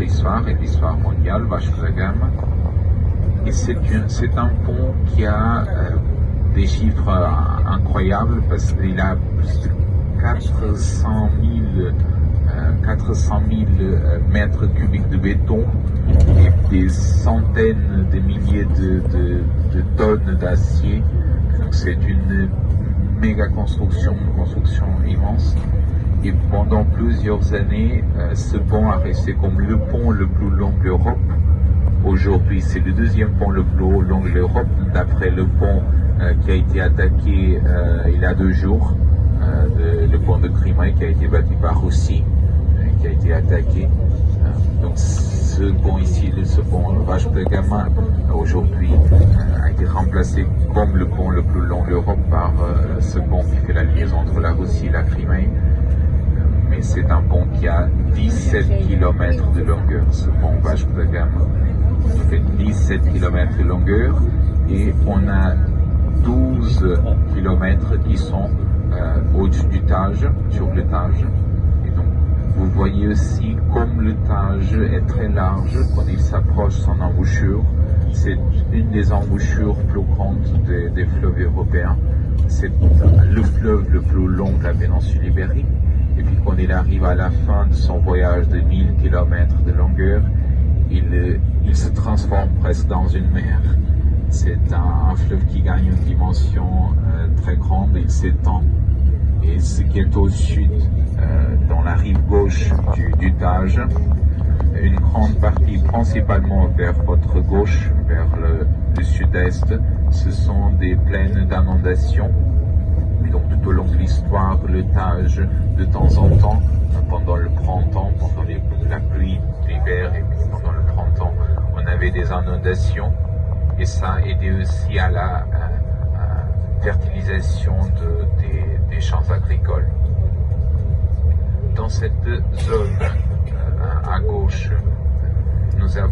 notre histoire et l'histoire mondiale, Vasco da Gama. Et c'est un pont qui a des chiffres incroyables parce qu'il a plus de 400 000 mètres cubiques de béton et des centaines de milliers de tonnes d'acier. Donc c'est une méga construction, une construction immense. Et pendant plusieurs années, ce pont a resté comme le pont le plus long d'Europe. Aujourd'hui, c'est le deuxième pont le plus long de l'Europe, d'après le pont qui a été attaqué il y a 2 jours, le pont de Crimée qui a été bâti par Russie, qui a été attaqué. Donc ce pont ici, ce pont Vasco da Gama, aujourd'hui a été remplacé comme le pont le plus long d'Europe par ce pont qui fait la liaison entre la Russie et la Crimée. Mais c'est un pont qui a 17 km de longueur, ce pont Vasco da Gama. Il fait 17 km de longueur et on a 12 km qui sont au-dessus du Tage, sur le Tage. Et donc, vous voyez aussi comme le Tage est très large quand il s'approche son embouchure. C'est une des embouchures plus grandes des fleuves européens. C'est le fleuve le plus long de la péninsule ibérique. Et puis quand il arrive à la fin de son voyage de 1000 km de longueur, il se transforme presque dans une mer. C'est un fleuve qui gagne une dimension très grande, il s'étend. Et ce qui est au sud, dans la rive gauche du Tage, une grande partie, principalement vers votre gauche, vers le sud-est, ce sont des plaines d'inondation. Et donc tout au long de l'histoire, le Tage, de temps en temps, pendant le printemps, pendant la pluie d'hiver et pendant le printemps, on avait des inondations et ça a aidé aussi à la fertilisation des champs agricoles. Dans cette zone à gauche, nous avons